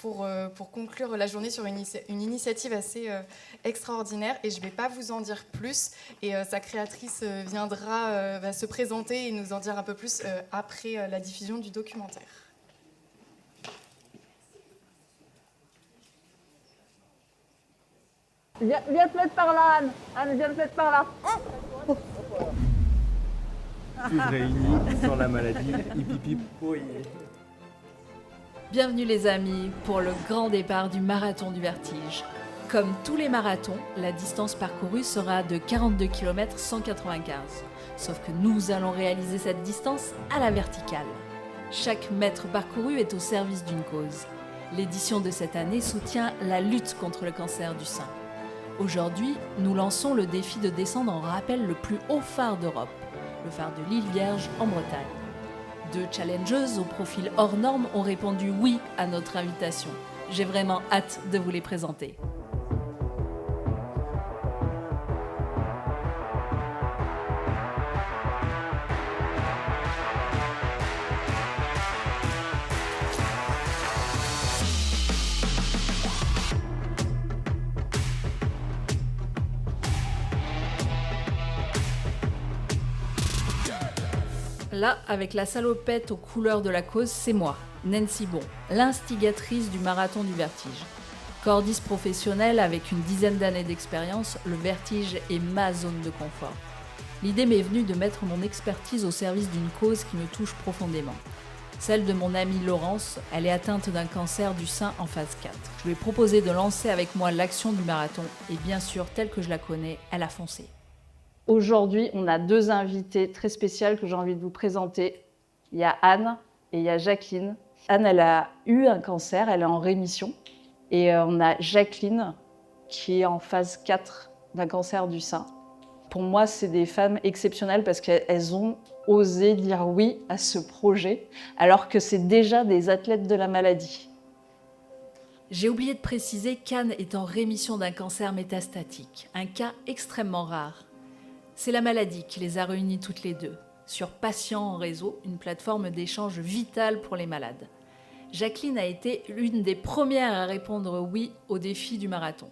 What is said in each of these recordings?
pour conclure la journée sur une initiative assez extraordinaire. Et je ne vais pas vous en dire plus. Et sa créatrice va se présenter et nous en dire un peu plus après la diffusion du documentaire. Viens te mettre par là, Anne. Anne, viens te mettre par là. Tous réunis sans la maladie, hip hip hip, oui. Bienvenue les amis pour le grand départ du marathon du vertige. Comme tous les marathons, la distance parcourue sera de 42 km 195. Sauf que nous allons réaliser cette distance à la verticale. Chaque mètre parcouru est au service d'une cause. L'édition de cette année soutient la lutte contre le cancer du sein. Aujourd'hui, nous lançons le défi de descendre en rappel le plus haut phare d'Europe, le phare de l'île Vierge en Bretagne. 2 challengeuses au profil hors norme ont répondu oui à notre invitation. J'ai vraiment hâte de vous les présenter. Là, avec la salopette aux couleurs de la cause, c'est moi, Nancy Bon, l'instigatrice du marathon du vertige. Cordiste professionnelle avec une dizaine d'années d'expérience, le vertige est ma zone de confort. L'idée m'est venue de mettre mon expertise au service d'une cause qui me touche profondément. Celle de mon amie Laurence, elle est atteinte d'un cancer du sein en phase 4. Je lui ai proposé de lancer avec moi l'action du marathon et bien sûr, telle que je la connais, elle a foncé. Aujourd'hui, on a 2 invités très spéciales que j'ai envie de vous présenter. Il y a Anne et il y a Jacqueline. Anne, elle a eu un cancer, elle est en rémission. Et on a Jacqueline qui est en phase 4 d'un cancer du sein. Pour moi, c'est des femmes exceptionnelles parce qu'elles ont osé dire oui à ce projet, alors que c'est déjà des athlètes de la maladie. J'ai oublié de préciser qu'Anne est en rémission d'un cancer métastatique, un cas extrêmement rare. C'est la maladie qui les a réunies toutes les deux, sur Patients en réseau, une plateforme d'échange vitale pour les malades. Jacqueline a été l'une des premières à répondre oui au défi du marathon.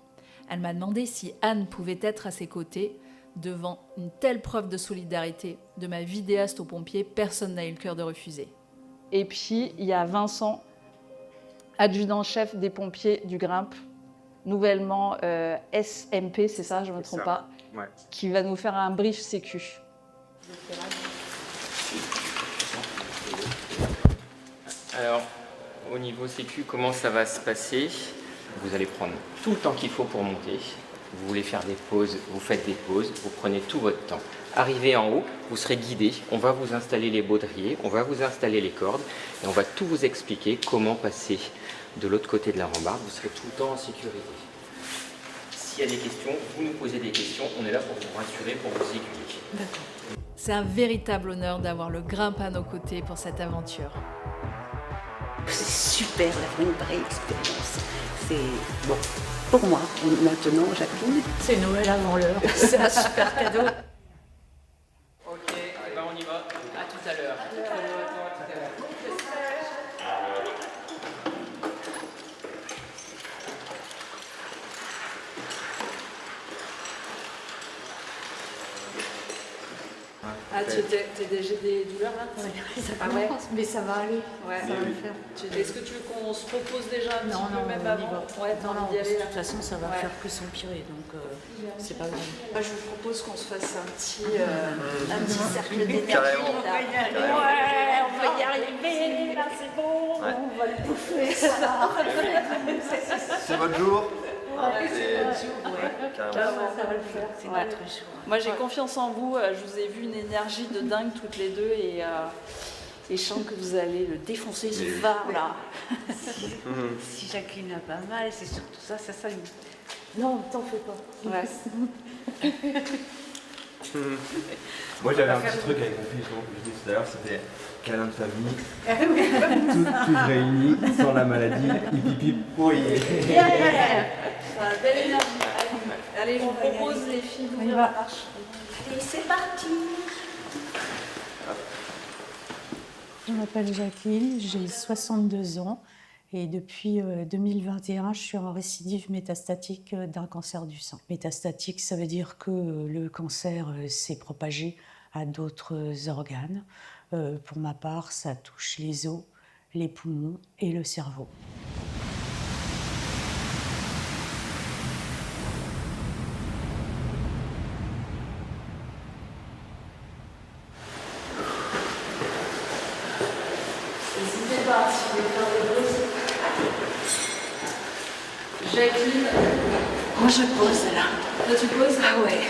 Elle m'a demandé si Anne pouvait être à ses côtés. Devant une telle preuve de solidarité, de ma vidéaste aux pompiers, personne n'a eu le cœur de refuser. Et puis, il y a Vincent, adjudant-chef des pompiers du Grimpe, nouvellement SMP, c'est ça, je ne me trompe pas, Ouais. qui va nous faire un brief sécu. Alors, au niveau sécu, comment ça va se passer? Vous allez prendre tout le temps qu'il faut pour monter. Vous voulez faire des pauses, vous faites des pauses, vous prenez tout votre temps. Arrivé en haut, vous serez guidé, on va vous installer les baudriers, on va vous installer les cordes et on va tout vous expliquer comment passer de l'autre côté de la rambarde. Vous serez tout le temps en sécurité. S'il y a des questions, vous nous posez des questions, on est là pour vous rassurer, pour vous aiguiller. D'accord. C'est un véritable honneur d'avoir le Grimpe à nos côtés pour cette aventure. C'est super, la vraie vraie expérience. C'est bon pour moi. Et maintenant, Jacqueline. C'est Noël avant l'heure. C'est un super cadeau. Ok, ben on y va. À tout à l'heure. Ah, t'as déjà des douleurs là? Ouais, ça Ah commence, ouais. mais ça va aller. Ouais. Ça va le faire. Est-ce que tu veux qu'on se repose déjà un petit peu même on y avant? va. Ouais, t'as Non, envie d'y aller de là? toute façon, ça va Ouais. faire que s'empirer, donc c'est pas grave. Moi, je vous propose qu'on se fasse un petit cercle d'énergie. Carrément. Là. Ouais, on va y arriver, là c'est bon, Ouais. on va le bouffer, ça. C'est votre jour. Carrément, ça va le faire. C'est Ouais. notre jour. Moi, j'ai confiance en vous. Je vous ai vu une énergie de dingue toutes les deux et je sens que vous allez le défoncer ce phare là. Si Jacqueline a pas mal, c'est surtout ça lui. Non, t'en fais pas. Ouais. Moi j'avais un petit truc avec mon fils, je disais tout à l'heure, c'était câlin de famille, tous réunis sans la maladie, hip hip hip, oui. Belle énergie. Allez, je vous propose les filles d'ouvrir la marche. Allez, c'est parti. Je m'appelle Jacqueline, j'ai 62 ans Et depuis 2021, je suis en récidive métastatique d'un cancer du sein. Métastatique, ça veut dire que le cancer s'est propagé à d'autres organes. Pour ma part, ça touche les os, les poumons et le cerveau. N'hésitez pas si vous voulez faire des pauses. Jacqueline. Moi, je pose là. Là, tu poses? Ah ouais.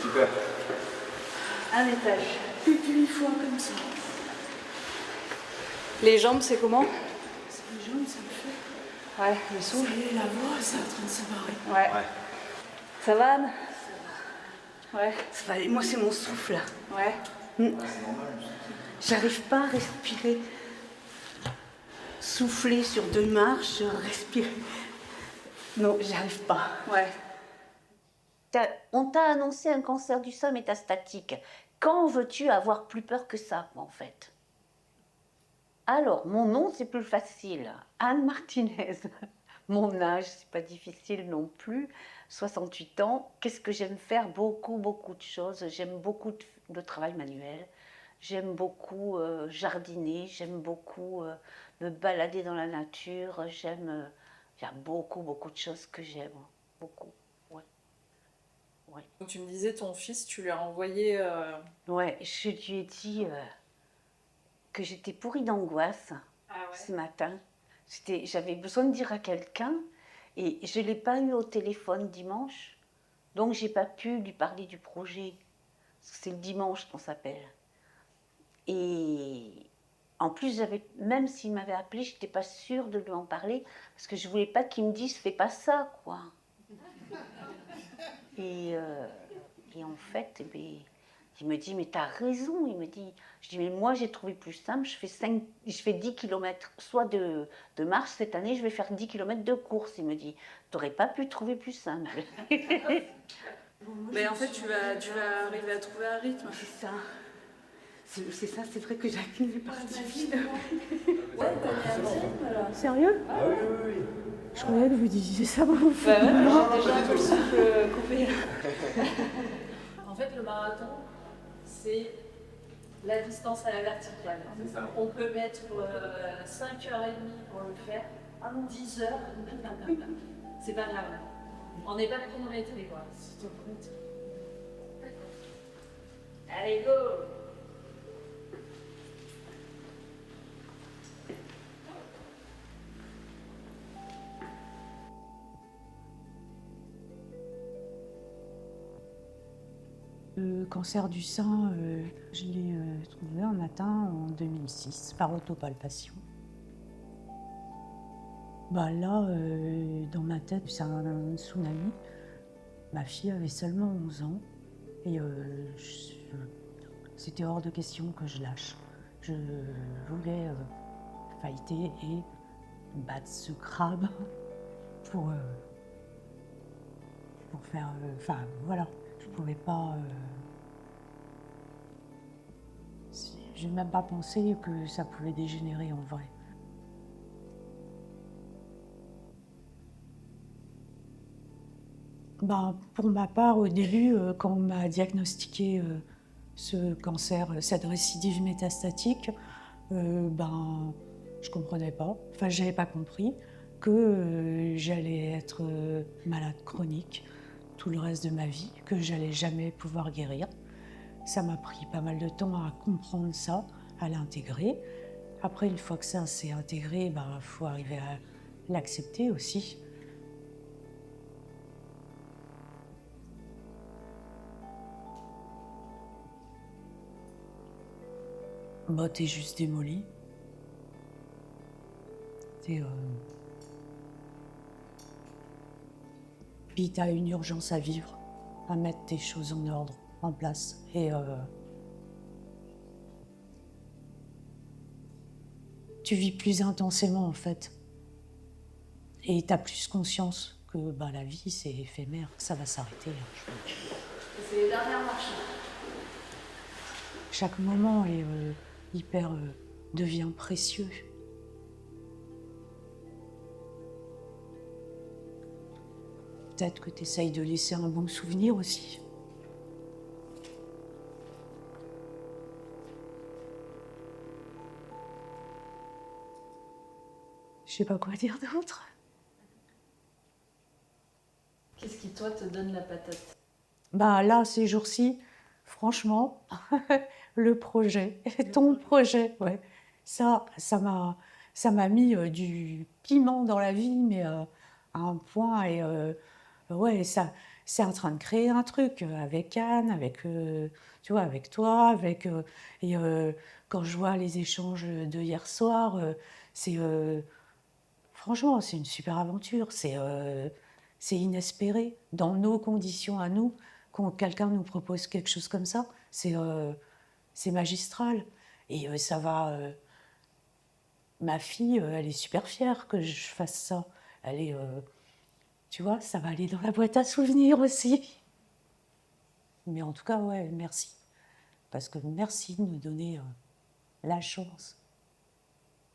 Super. Un étage. Plus d'une fois comme ça. Les jambes, c'est comment? Les jambes, ça me fait. Ouais, le souffle. Ça y est, la voix, c'est en train de s'amarrer. Ouais. Ouais. Ça va, Anne? Ouais. Ça va aller. Moi, c'est mon souffle là. Ouais. J'arrive pas à respirer. Souffler sur 2 marches, respirer. Non, j'arrive pas. Ouais. On t'a annoncé un cancer du sein métastatique. Quand veux-tu avoir plus peur que ça, en fait? Alors, mon nom, c'est plus facile. Anne Martinez. Mon âge, c'est pas difficile non plus. 68 ans. Qu'est-ce que j'aime faire? Beaucoup de choses. J'aime beaucoup le travail manuel. J'aime beaucoup jardiner. J'aime beaucoup me balader dans la nature. Il y a beaucoup de choses que j'aime. Beaucoup. Ouais. Donc, tu me disais, ton fils, tu lui as envoyé... Ouais, je lui ai dit que j'étais pourrie d'angoisse ce matin. J'avais besoin de dire à quelqu'un et je ne l'ai pas eu au téléphone dimanche. Donc, je n'ai pas pu lui parler du projet. Parce que c'est le dimanche qu'on s'appelle. Et en plus, même s'il m'avait appelé, je n'étais pas sûre de lui en parler. Parce que je ne voulais pas qu'il me dise « fais pas ça », quoi. Et en fait, eh bien, il me dit, mais t'as raison. Il me dit, je dis, mais moi j'ai trouvé plus simple, je fais 10 km, soit de marche cette année, je vais faire 10 km de course. Il me dit, t'aurais pas pu trouver plus simple. Mais en fait, tu vas arriver à trouver un rythme. C'est ça. C'est ça, c'est vrai que Jacqueline est partie vite. Ouais, t'as mis un rythme là. Sérieux? Ah oui, oui, oui. Je croyais que vous disiez ça pour vous. Bah ouais, mais j'ai déjà un peu le souffle coupé. En fait, le marathon, c'est la distance à la verticale. On peut mettre 5h30 pour le faire, 10 heures. C'est pas grave. On n'est pas chronométré, quoi. C'est tout compte. Allez, go! Le cancer du sein, je l'ai trouvé un matin en 2006 par autopalpation. Bah là, dans ma tête, c'est un tsunami. Ma fille avait seulement 11 ans et c'était hors de question que je lâche. Je voulais fighter et battre ce crabe pour faire... Enfin, voilà. Je pouvais pas... je n'ai même pas pensé que ça pouvait dégénérer en vrai. Ben, pour ma part, au début, quand on m'a diagnostiqué ce cancer, cette récidive métastatique, ben, je comprenais pas. Enfin, j'avais pas compris que j'allais être malade chronique tout le reste de ma vie, que j'allais jamais pouvoir guérir. Ça m'a pris pas mal de temps à comprendre ça, à l'intégrer. Après, une fois que ça s'est intégré, ben, faut arriver à l'accepter aussi. Bah, t'es juste démoli. Puis t'as une urgence à vivre, à mettre tes choses en ordre, en place. Et tu vis plus intensément en fait. Et t'as plus conscience que bah, la vie c'est éphémère, ça va s'arrêter. C'est les dernières marches. Chaque moment est hyper devient précieux. Peut-être que tu essayes de laisser un bon souvenir aussi. Je sais pas quoi dire d'autre. Qu'est-ce qui, toi, te donne la patate? Bah là, ces jours-ci, franchement, le projet, ton projet, ouais, ça m'a mis du piment dans la vie, mais à un point, et ouais, ça, c'est en train de créer un truc avec Anne, avec, tu vois, avec toi, avec, et quand je vois les échanges de hier soir, c'est, franchement, c'est une super aventure, c'est inespéré, dans nos conditions à nous, quand quelqu'un nous propose quelque chose comme ça, c'est magistral. Et ça va... ma fille, elle est super fière que je fasse ça. Elle est... tu vois, ça va aller dans la boîte à souvenirs aussi. Mais en tout cas, ouais, merci. Parce que merci de nous donner la chance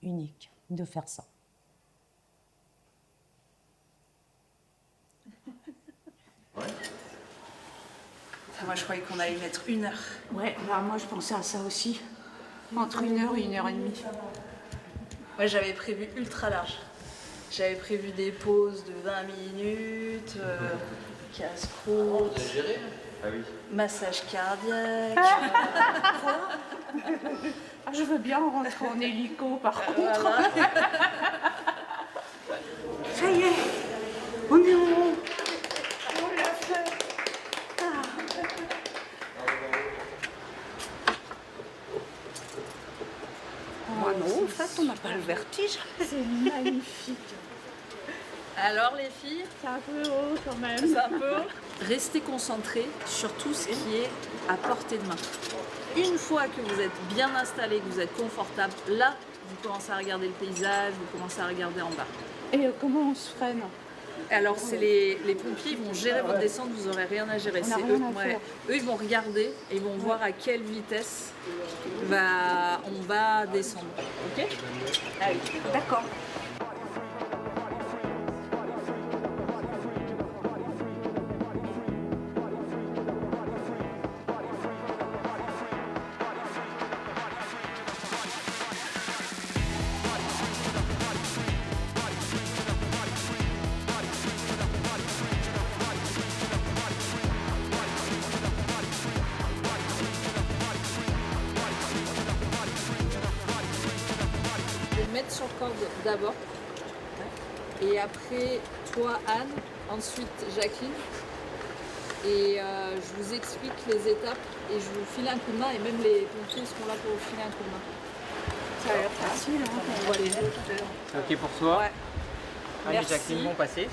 unique de faire ça. Moi, je croyais qu'on allait mettre 1 heure. Ouais, bah moi je pensais à ça aussi. Entre 1 heure et 1 heure et demie. Moi, j'avais prévu ultra large. J'avais prévu des pauses de 20 minutes, casse-croûte, Ah oui. massage cardiaque. Quoi? Ah, je veux bien rentrer en hélico par contre. Voilà. Ça y est, on est en haut. On l'a fait. Moi non, en fait, on n'a pas le vertige. C'est magnifique. Alors les filles, C'est un peu haut quand même. c'est un peu haut. Restez concentrés sur tout ce qui est à portée de main. Une fois que vous êtes bien installé, que vous êtes confortable, là, vous commencez à regarder le paysage, vous commencez à regarder en bas. Et comment on se freine? Alors, c'est les pompiers, ils vont gérer votre descente, vous n'aurez rien à gérer. On n'a C'est rien eux, à faire. eux, ils vont regarder et ils vont voir à quelle vitesse on va descendre. Ok? Allez. D'accord. Je vais me mettre sur corde d'abord. Et après, toi, Anne. Ensuite, Jacqueline. Et je vous explique les étapes et je vous file un coup de main. Et même les pompiers seront là pour vous filer un coup de main. Ça a l'air facile, hein. On voit les deux tout à l'heure. C'est ok pour toi? Ouais. Anne et Merci. Jacqueline vont passer.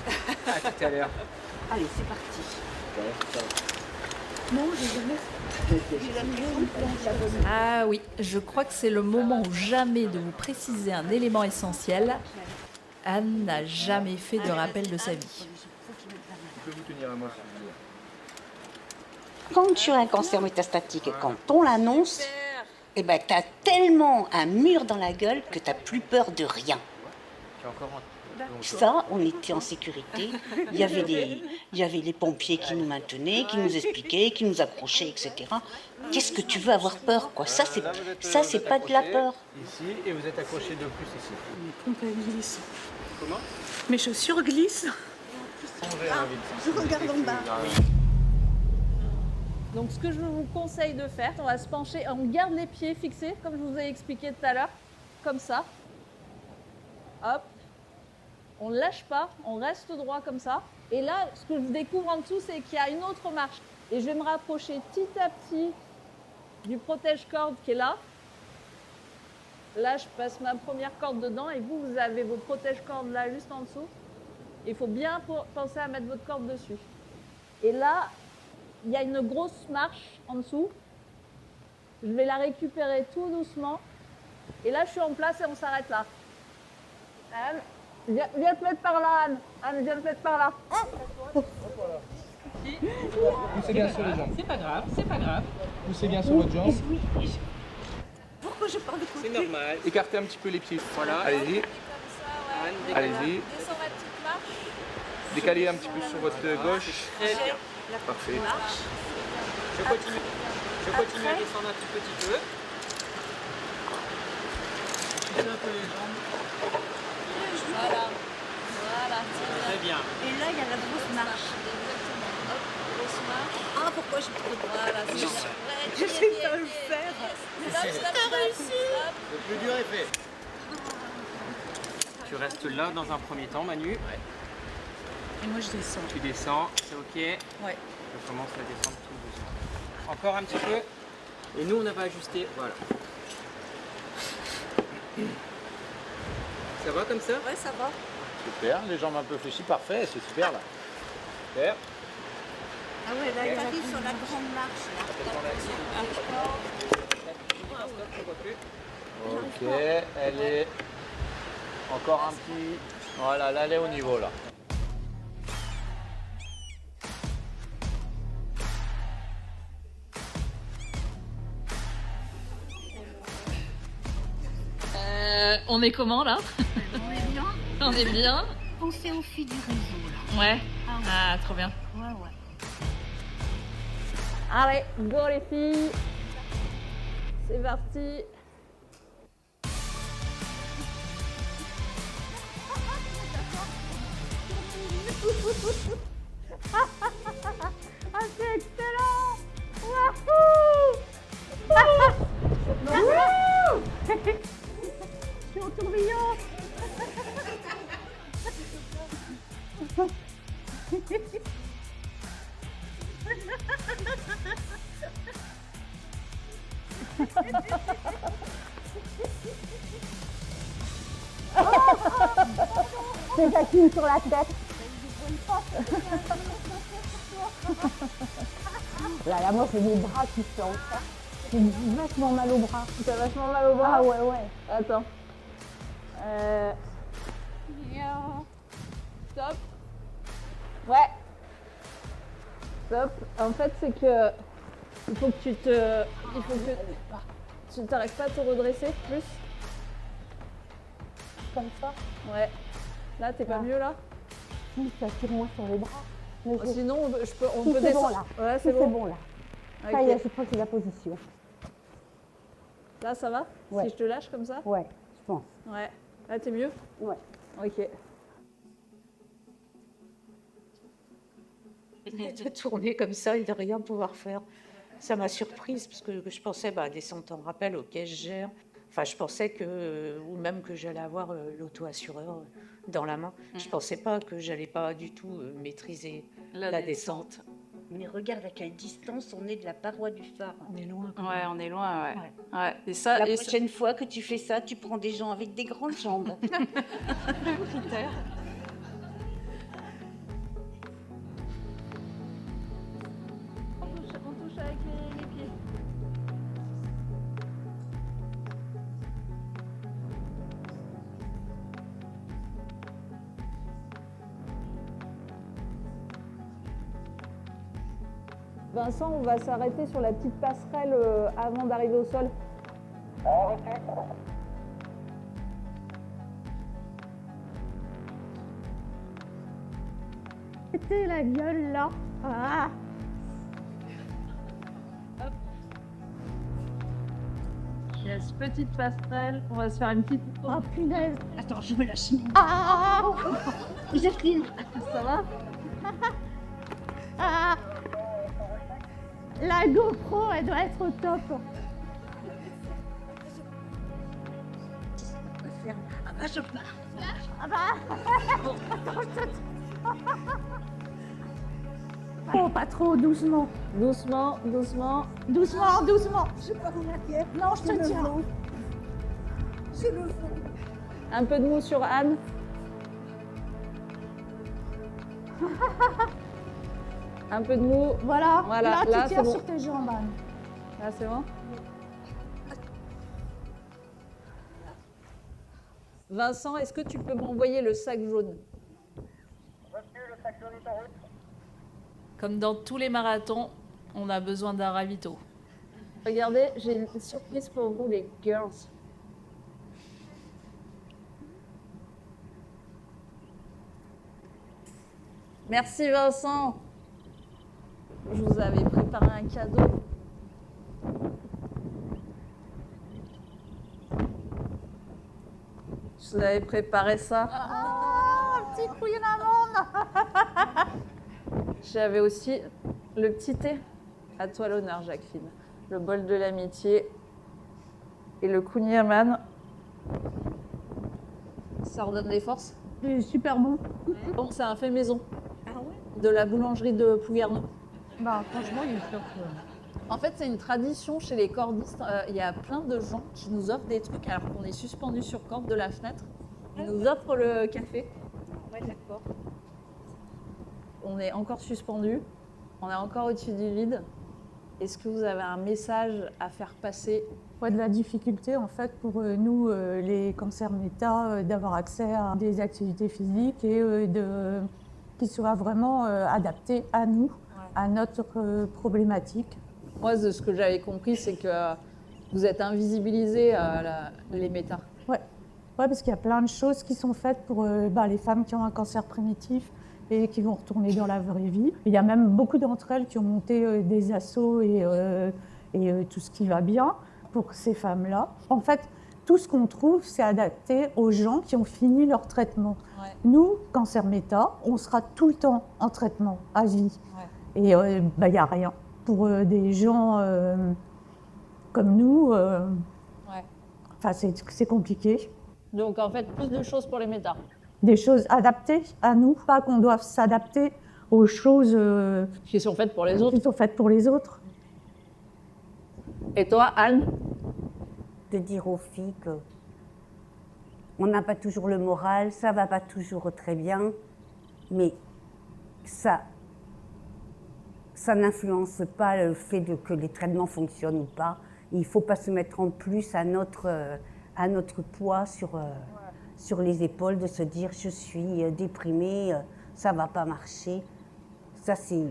À tout à l'heure. Allez, c'est parti. Non, j'ai jamais. Ah oui, je crois que c'est le moment ou jamais de vous préciser un élément essentiel. Anne n'a jamais fait de rappel de sa vie. Je peux vous tenir à moi. Quand tu as un cancer métastatique et quand on l'annonce, eh ben, tu as tellement un mur dans la gueule que tu n'as plus peur de rien. Tu es encore en... Ça, on était en sécurité. Il y avait les pompiers qui nous maintenaient, qui nous expliquaient, qui nous accrochaient, etc. Qu'est-ce que tu veux avoir peur, quoi? Ça, c'est pas de la peur. Ici, et vous êtes accroché de plus ici. Mes pompes, elles glissent. Comment? Mes chaussures glissent. Je regarde en bas. Donc ce que je vous conseille de faire, on va se pencher, on garde les pieds fixés, comme je vous ai expliqué tout à l'heure, comme ça. Hop. On ne lâche pas, on reste droit comme ça. Et là, ce que je découvre en dessous, c'est qu'il y a une autre marche. Et je vais me rapprocher petit à petit du protège-corde qui est là. Là, je passe ma première corde dedans et vous, vous avez vos protège-cordes là, juste en dessous. Il faut bien penser à mettre votre corde dessus. Et là, il y a une grosse marche en dessous. Je vais la récupérer tout doucement. Et là, je suis en place et on s'arrête là. Anne, viens te mettre par là, Anne. Anne, viens te mettre par là. Poussez bien sur les jambes. C'est pas grave, c'est pas grave. Poussez bien sur votre jambe. Pourquoi je parle de quoi? c'est normal. Écartez un petit peu les pieds. Voilà. Allez-y. Anne, Allez-y. Descends ma petite marche. Décalez un petit peu sur votre gauche. Très bien. Parfait. Je continue à descendre un tout petit peu. Je un peu les jambes. Voilà. Voilà. Très bien. Et là, il y a la grosse marche. Exactement. Hop, grosse marche. Ah, pourquoi j'ai trop de Voilà, c'est bien. Je sais pas le faire. T'as réussi. Le plus dur est fait. Tu restes là dans un premier temps, Manu. Et moi, je descends. Tu descends, c'est ok. Ouais. Je commence à descendre tout doucement. Encore un petit peu. Et nous, on va ajuster. Voilà. Ça va comme ça? Ouais, ça va. Super, les jambes un peu fléchies, parfait, c'est super là. Super. Ah ouais, là, il arrive sur la grande marche. Là. Ok, elle est encore un petit. Voilà, là elle est au niveau là. On est comment là? On est bien. On est bien. On fait au fil du réseau, là. Ouais. Ah ouais. Ah, trop bien. Ouais, ouais. Allez, go les filles. C'est parti. Ah, c'est excellent. Wouhou. Wouhou. Je suis en tourbillon. C'est Jacqueline sur la tête. Là, moi, c'est mes bras qui sont. J'ai vachement mal au bras. T'as vachement mal au bras? Ah ouais, ouais. Attends. Stop. Ouais. Stop. En fait, c'est que il faut que tu t'arrives pas à te redresser plus. Comme ça. Ouais. Là, t'es pas mieux là? Oui, ça tire moi sur les bras. Mais sinon, on peut descendre. Bon, là. Ouais, c'est bon là. Okay. Ça y est, je crois que c'est la position. Là, ça va? Ouais. Si je te lâche comme ça? Ouais, je pense. Ouais. Là, t'es mieux? Ouais. Ok. De tourner comme ça et de rien pouvoir faire. Ça m'a surprise parce que je pensais descendre en rappel, ok, je gère. Enfin, je pensais que, ou même que j'allais avoir l'auto-assureur dans la main. Je pensais pas que j'allais pas du tout maîtriser la descente. Mais regarde à quelle distance on est de la paroi du phare. On est loin. Ouais, on est loin, ouais. Ouais. Ouais. Et ça, La prochaine fois que tu fais ça, tu prends des gens avec des grandes jambes. On touche avec les pieds. Vincent, on va s'arrêter sur la petite passerelle avant d'arriver au sol. Mettez la gueule là. Ah. Hop. Yes, petite passerelle. On va se faire une petite. Oh punaise. Attends, je me lâche. Ah. Jacqueline. Ça va? Ah. La GoPro, elle doit être au top. Ah bah, je pars. Ah bah. Oh, pas trop, doucement. Doucement, doucement. Doucement, doucement. Je pars en arrière. Non, je te tiens. Je le fais. Un peu de mou sur Anne. Un peu de mou. Voilà. Voilà. Là, tu tiens sur tes jambes, Anne. Là, c'est bon. Vincent, est-ce que tu peux m'envoyer le sac jaune? comme dans tous les marathons, on a besoin d'un ravito. Regardez, j'ai une surprise pour vous, les girls. Merci Vincent. Je vous avais préparé un cadeau. Je vous avais préparé ça. Petit couillon d'amande. J'avais aussi le petit thé. À toi l'honneur, Jacqueline. Le bol de l'amitié et le kouign-amann. Ça redonne des forces. C'est super bon. Bon, c'est un fait maison. De la boulangerie de Plouguerneau. Bah, franchement, il est sûr En fait, c'est une tradition chez les cordistes. Il y a plein de gens qui nous offrent des trucs alors qu'on est suspendu sur corde de la fenêtre. Ils nous offrent le café. Ouais, d'accord. On est encore suspendu. On est encore au-dessus du vide. Est-ce que vous avez un message à faire passer? de la difficulté en fait pour nous, les cancers méta, d'avoir accès à des activités physiques et qui soient vraiment adaptées à nous, à notre problématique. Moi, de ce que j'avais compris, c'est que vous êtes invisibilisés les méta. Ouais, parce qu'il y a plein de choses qui sont faites pour les femmes qui ont un cancer primitif et qui vont retourner dans la vraie vie. Il y a même beaucoup d'entre elles qui ont monté des assos et tout ce qui va bien pour ces femmes-là. En fait, tout ce qu'on trouve, c'est adapté aux gens qui ont fini leur traitement. Ouais. Nous, cancer méta, on sera tout le temps en traitement à vie. Ouais. Et il n'y a rien. Pour des gens comme nous, c'est compliqué. Donc en fait, plus de choses pour les méta. Des choses adaptées à nous, pas qu'on doive s'adapter aux choses qui sont faites pour les autres. Qui sont faites pour les autres. Et toi, Anne? De dire aux filles qu'on n'a pas toujours le moral, ça va pas toujours très bien, mais ça n'influence pas le fait que les traitements fonctionnent ou pas. Il ne faut pas se mettre en plus à notre poids sur les épaules, de se dire je suis déprimée, ça va pas marcher. Ça c'est...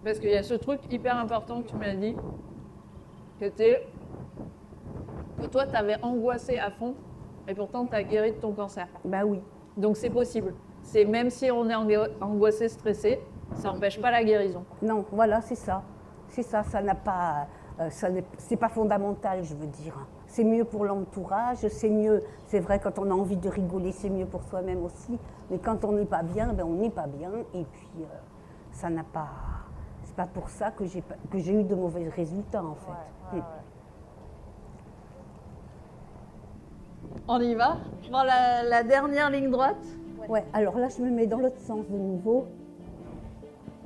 Parce qu'il y a ce truc hyper important que tu m'as dit, c'était que toi, tu avais angoissé à fond, et pourtant, tu as guéri de ton cancer. Bah oui. Donc c'est possible. C'est même si on est angoissé, stressé, ça n'empêche pas la guérison. Non, voilà, c'est ça. C'est ça, ça n'a pas... c'est pas fondamental, je veux dire. C'est mieux pour l'entourage, c'est mieux... C'est vrai, quand on a envie de rigoler, c'est mieux pour soi-même aussi. Mais quand on n'est pas bien, on n'est pas bien, et puis ça n'a pas... C'est pas pour ça que j'ai eu de mauvais résultats, en fait. On y va? Dans la dernière ligne droite? Ouais, alors là, je me mets dans l'autre sens de nouveau.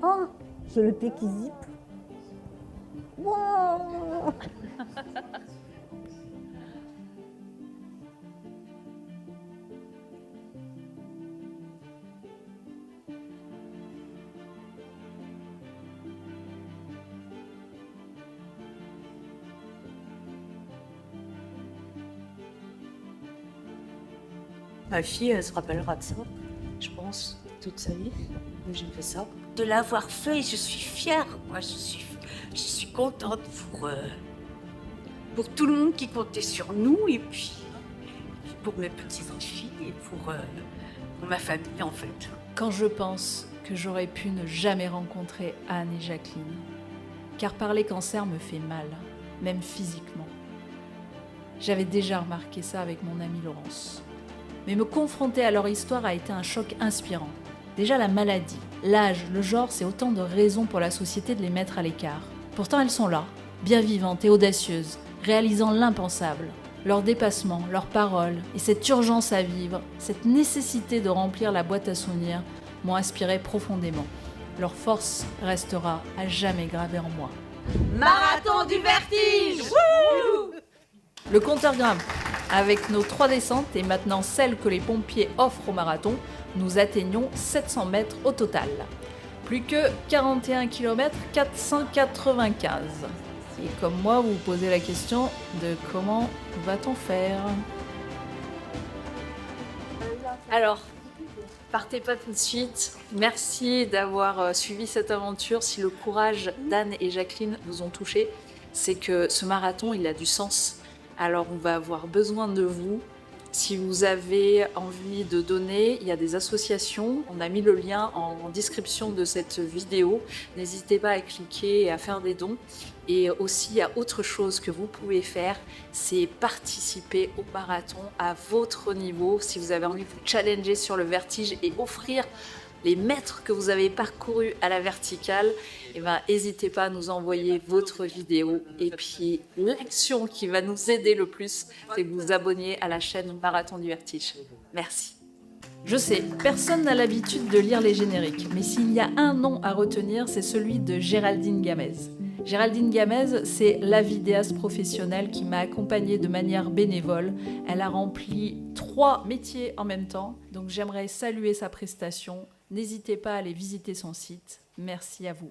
Ah, j'ai le pied qui zippe. Wow. Ma fille, elle se rappellera de ça, je pense, toute sa vie, où j'ai fait ça. De l'avoir fait, je suis fière. Moi, je suis contente pour tout le monde qui comptait sur nous et puis pour mes petits-enfants et pour ma famille, en fait. Quand je pense que j'aurais pu ne jamais rencontrer Anne et Jacqueline, car parler cancer me fait mal, même physiquement. J'avais déjà remarqué ça avec mon amie Laurence. Mais me confronter à leur histoire a été un choc inspirant. Déjà la maladie, l'âge, le genre, c'est autant de raisons pour la société de les mettre à l'écart. Pourtant elles sont là, bien vivantes et audacieuses, réalisant l'impensable. Leur dépassement, leurs paroles et cette urgence à vivre, cette nécessité de remplir la boîte à souvenirs m'ont inspiré profondément. Leur force restera à jamais gravée en moi. Marathon du vertige! Le compteur grimpe. Avec nos 3 descentes et maintenant celles que les pompiers offrent au marathon, nous atteignons 700 mètres au total. Plus que 41 km 495. Et comme moi, vous vous posez la question de comment va-t-on faire? Alors, partez pas tout de suite. Merci d'avoir suivi cette aventure. Si le courage d'Anne et Jacqueline vous ont touché, c'est que ce marathon, il a du sens. Alors on va avoir besoin de vous Si vous avez envie de donner, il y a des associations. On a mis le lien en description de cette vidéo. N'hésitez pas à cliquer et à faire des dons. Et aussi, il y a autre chose que vous pouvez faire, c'est participer au marathon à votre niveau. Si vous avez envie de vous challenger sur le vertige et offrir les mètres que vous avez parcourus à la verticale, eh ben, n'hésitez pas à nous envoyer votre vidéo. Et puis, l'action qui va nous aider le plus, c'est que vous vous abonniez à la chaîne Marathon du Vertige. Merci. Je sais, personne n'a l'habitude de lire les génériques, mais s'il y a un nom à retenir, c'est celui de Géraldine Gamez. Géraldine Gamez, c'est la vidéaste professionnelle qui m'a accompagnée de manière bénévole. Elle a rempli 3 métiers en même temps, donc j'aimerais saluer sa prestation. N'hésitez pas à aller visiter son site. Merci à vous.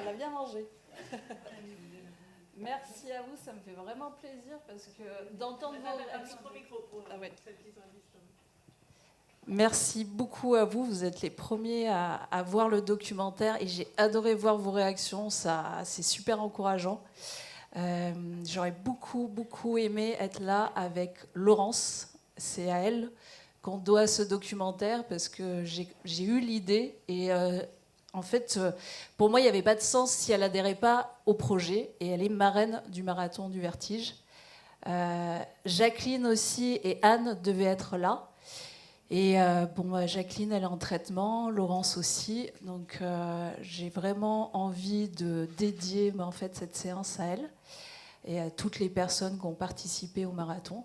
On a bien mangé. Merci à vous, ça me fait vraiment plaisir parce que d'entendre vos réactions. Ah ouais. Merci beaucoup à vous, vous êtes les premiers à voir le documentaire et j'ai adoré voir vos réactions, c'est super encourageant. J'aurais beaucoup aimé être là avec Laurence, c'est à elle qu'on doit ce documentaire parce que j'ai eu l'idée et en fait, pour moi, il n'y avait pas de sens si elle n'adhérait pas au projet. Et elle est marraine du Marathon du Vertige. Jacqueline aussi et Anne devaient être là. Et Jacqueline, elle est en traitement, Laurence aussi. Donc, j'ai vraiment envie de dédier cette séance à elle et à toutes les personnes qui ont participé au marathon.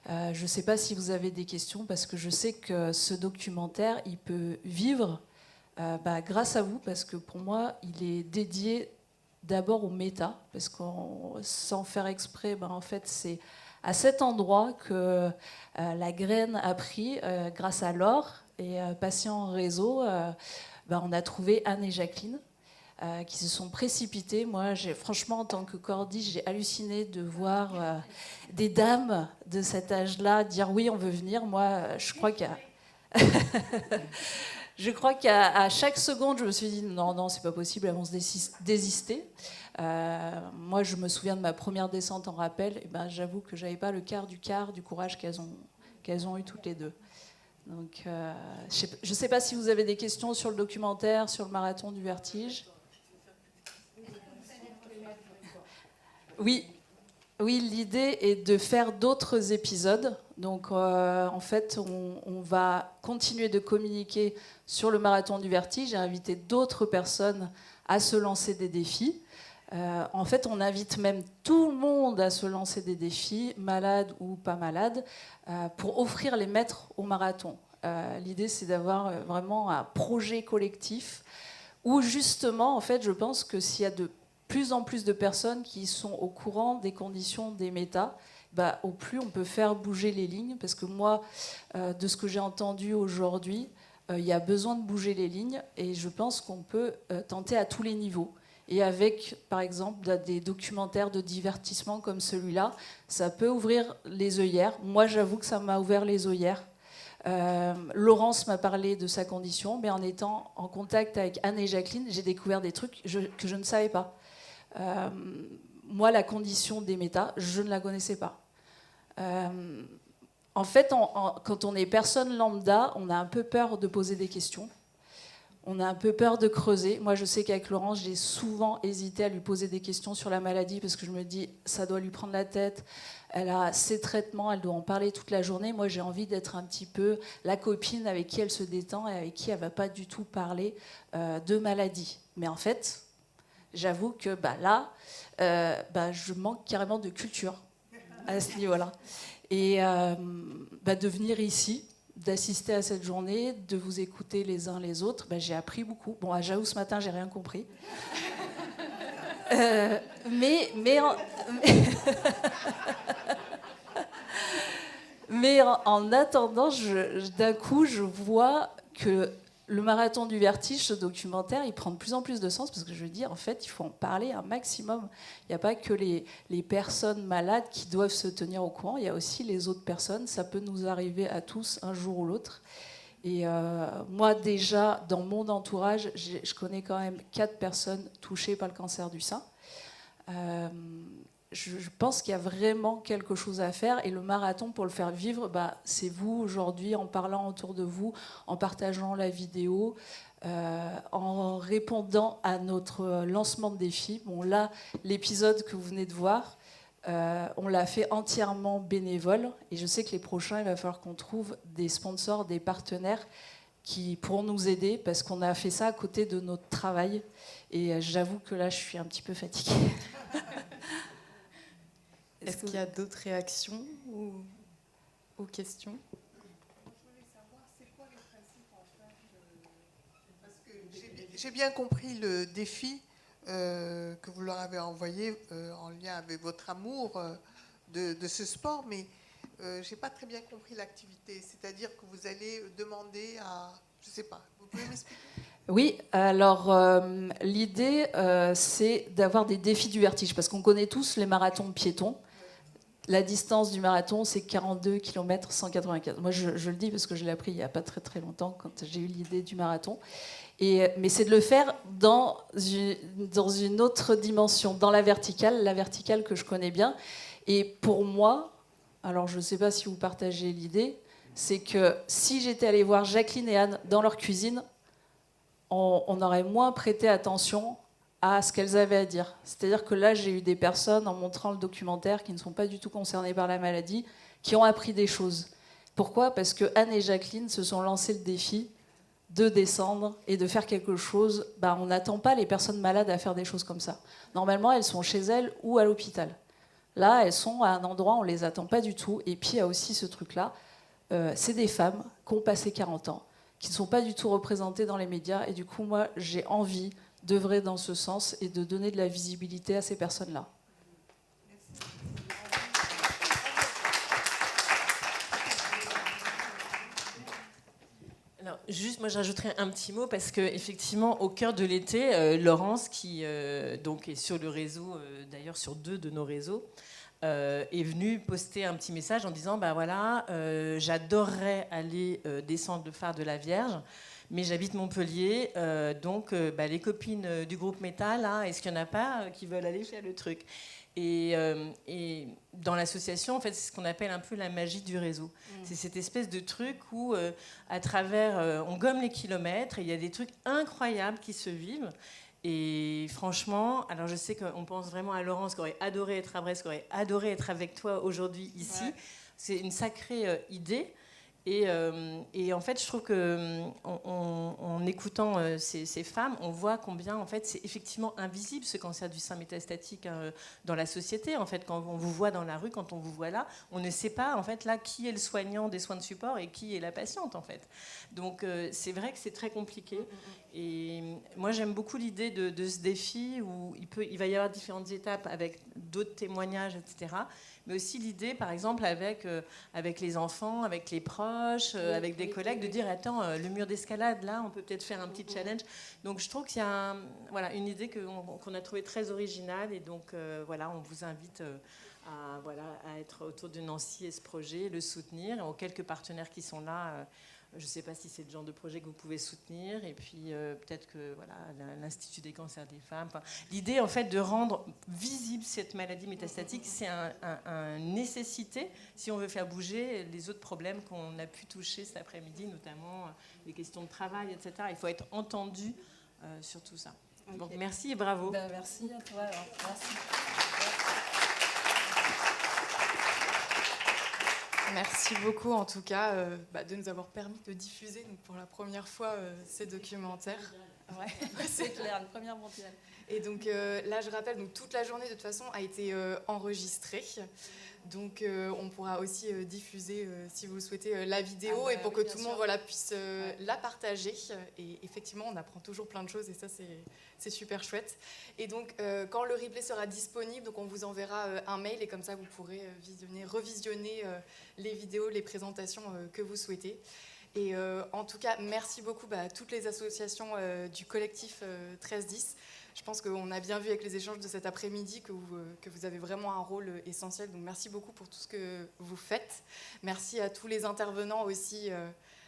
Je ne sais pas si vous avez des questions, parce que je sais que ce documentaire, il peut vivre grâce à vous, parce que pour moi, il est dédié d'abord au méta, parce qu'on, sans faire exprès, en fait, c'est à cet endroit que la graine a pris, grâce à Laure et Patient en réseau, on a trouvé Anne et Jacqueline, qui se sont précipitées. Moi, franchement, en tant que cordie, j'ai halluciné de voir des dames de cet âge-là dire oui, on veut venir. Moi, je crois qu'il y a... Je crois qu'à chaque seconde, je me suis dit non, c'est pas possible, elles vont se désister. Moi, je me souviens de ma première descente en rappel, et j'avoue que j'avais pas le quart du courage qu'elles ont eu toutes les deux. Donc, je sais pas si vous avez des questions sur le documentaire, sur le Marathon du Vertige. Oui, l'idée est de faire d'autres épisodes. Donc, en fait, on va continuer de communiquer sur le Marathon du Vertige. J'ai invité d'autres personnes à se lancer des défis. En fait, on invite même tout le monde à se lancer des défis, malade ou pas malade, pour offrir les maîtres au marathon. L'idée, c'est d'avoir vraiment un projet collectif où, justement, en fait, je pense que s'il y a de plus en plus de personnes qui sont au courant des conditions des méta, au plus on peut faire bouger les lignes, parce que moi, de ce que j'ai entendu aujourd'hui, il y a besoin de bouger les lignes, et je pense qu'on peut tenter à tous les niveaux. Et avec, par exemple, des documentaires de divertissement comme celui-là, ça peut ouvrir les œillères. Moi, j'avoue que ça m'a ouvert les œillères. Laurence m'a parlé de sa condition, mais en étant en contact avec Anne et Jacqueline, j'ai découvert des trucs que je ne savais pas. Moi, la condition des méta, je ne la connaissais pas. En fait, quand on est personne lambda, on a un peu peur de poser des questions. On a un peu peur de creuser. Moi, je sais qu'avec Laurence, j'ai souvent hésité à lui poser des questions sur la maladie parce que je me dis, ça doit lui prendre la tête. Elle a ses traitements, elle doit en parler toute la journée. Moi, j'ai envie d'être un petit peu la copine avec qui elle se détend et avec qui elle ne va pas du tout parler de maladie. Mais en fait, j'avoue que là, je manque carrément de culture à ce niveau-là. Et de venir ici, d'assister à cette journée, de vous écouter les uns les autres. J'ai appris beaucoup. Bon, j'avoue, ce matin, j'ai rien compris. Mais en attendant, d'un coup, je vois que le marathon du vertige, ce documentaire, il prend de plus en plus de sens parce que je veux dire, en fait, il faut en parler un maximum. Il n'y a pas que les personnes malades qui doivent se tenir au courant, il y a aussi les autres personnes. Ça peut nous arriver à tous un jour ou l'autre. Et moi, déjà, dans mon entourage, je connais quand même 4 personnes touchées par le cancer du sein. Je pense qu'il y a vraiment quelque chose à faire. Et le marathon, pour le faire vivre, c'est vous, aujourd'hui, en parlant autour de vous, en partageant la vidéo, en répondant à notre lancement de défi. Bon, là, l'épisode que vous venez de voir, on l'a fait entièrement bénévole. Et je sais que les prochains, il va falloir qu'on trouve des sponsors, des partenaires qui pourront nous aider parce qu'on a fait ça à côté de notre travail. Et j'avoue que là, je suis un petit peu fatiguée. Est-ce qu'il y a d'autres réactions ou questions? Parce que j'ai bien compris le défi que vous leur avez envoyé en lien avec votre amour de ce sport, mais je n'ai pas très bien compris l'activité. C'est-à-dire que vous allez demander à... Je ne sais pas. Vous pouvez m'expliquer? Oui, alors l'idée, c'est d'avoir des défis du vertige, parce qu'on connaît tous les marathons piétons. La distance du marathon, c'est 42 km 195. Moi, je le dis parce que je l'ai appris il n'y a pas très très longtemps, quand j'ai eu l'idée du marathon. Mais c'est de le faire dans une autre dimension, dans la verticale que je connais bien. Et pour moi, alors je ne sais pas si vous partagez l'idée, c'est que si j'étais allée voir Jacqueline et Anne dans leur cuisine, on aurait moins prêté attention à ce qu'elles avaient à dire. C'est-à-dire que là, j'ai eu des personnes, en montrant le documentaire, qui ne sont pas du tout concernées par la maladie, qui ont appris des choses. Pourquoi ? Parce que Anne et Jacqueline se sont lancées le défi de descendre et de faire quelque chose. On n'attend pas les personnes malades à faire des choses comme ça. Normalement, elles sont chez elles ou à l'hôpital. Là, elles sont à un endroit où on ne les attend pas du tout. Et puis, il y a aussi ce truc-là. C'est des femmes qui ont passé 40 ans, qui ne sont pas du tout représentées dans les médias. Et du coup, moi, j'ai envie d'œuvrer dans ce sens et de donner de la visibilité à ces personnes-là. Alors, juste, moi, j'ajouterais un petit mot parce que, effectivement, au cœur de l'été, Laurence, qui donc est sur le réseau, d'ailleurs sur 2 de nos réseaux, est venue poster un petit message en disant j'adorerais aller descendre le phare de la Vierge, mais j'habite Montpellier, donc les copines du groupe Métal, est-ce qu'il n'y en a pas qui veulent aller faire le truc ? Et dans l'association, en fait, c'est ce qu'on appelle un peu la magie du réseau. C'est cette espèce de truc où, à travers, on gomme les kilomètres, et il y a des trucs incroyables qui se vivent. Et franchement, alors je sais qu'on pense vraiment à Laurence, qui aurait adoré être à Brest, qui aurait adoré être avec toi aujourd'hui ici. Ouais. C'est une sacrée idée. Et en fait, je trouve qu'en écoutant ces femmes, on voit combien en fait, c'est effectivement invisible ce cancer du sein métastatique dans la société. En fait, quand on vous voit dans la rue, quand on vous voit là, on ne sait pas en fait là qui est le soignant des soins de support et qui est la patiente en fait. Donc c'est vrai que c'est très compliqué. Et moi, j'aime beaucoup l'idée de ce défi où il va y avoir différentes étapes avec d'autres témoignages, etc. Mais aussi l'idée, par exemple, avec les enfants, avec les proches, avec des collègues, de dire, attends, le mur d'escalade, là, on peut peut-être faire un petit challenge. Donc, je trouve qu'il y a une idée qu'on a trouvée très originale. Et donc, on vous invite à être autour de Nancy et ce projet, le soutenir. Et aux quelques partenaires qui sont là, je ne sais pas si c'est le genre de projet que vous pouvez soutenir. Et puis, peut-être que l'Institut des cancers des femmes. L'idée, en fait, de rendre visible cette maladie métastatique, c'est une nécessité si on veut faire bouger les autres problèmes qu'on a pu toucher cet après-midi, notamment les questions de travail, etc. Il faut être entendu sur tout ça. Okay. Donc, merci et bravo. Merci à toi. Alors. Merci. Merci beaucoup en tout cas de nous avoir permis de diffuser pour la première fois ces documentaires. Ouais, c'est clair, une première mondiale. Et donc là, je rappelle, donc, toute la journée de toute façon a été enregistrée. Donc on pourra aussi diffuser, si vous le souhaitez, la vidéo et pour que tout le monde puisse la partager. Et effectivement, on apprend toujours plein de choses et ça, c'est super chouette. Et donc quand le replay sera disponible, donc on vous enverra un mail et comme ça, vous pourrez revisionner les vidéos, les présentations que vous souhaitez. Et en tout cas, merci beaucoup à toutes les associations du collectif 1310. Je pense qu'on a bien vu avec les échanges de cet après-midi que vous avez vraiment un rôle essentiel. Donc merci beaucoup pour tout ce que vous faites. Merci à tous les intervenants aussi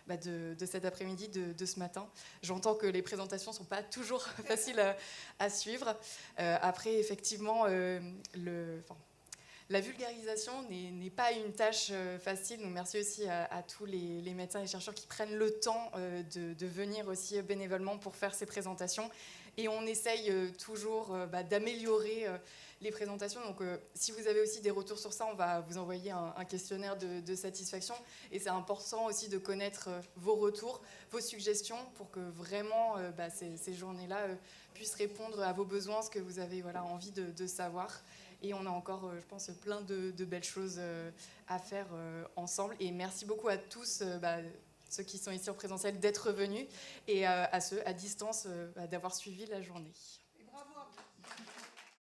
de cet après-midi, de ce matin. J'entends que les présentations ne sont pas toujours faciles à suivre. Après, effectivement, la vulgarisation n'est pas une tâche facile. Donc merci aussi à tous les médecins et chercheurs qui prennent le temps de venir aussi bénévolement pour faire ces présentations. Et on essaye toujours d'améliorer les présentations. Donc si vous avez aussi des retours sur ça, on va vous envoyer un questionnaire de satisfaction. Et c'est important aussi de connaître vos retours, vos suggestions pour que vraiment ces journées-là puissent répondre à vos besoins, ce que vous avez envie de savoir. Et on a encore, je pense, plein de belles choses à faire ensemble. Et merci beaucoup à tous, ceux qui sont ici en présentiel, d'être venus et à ceux à distance, d'avoir suivi la journée.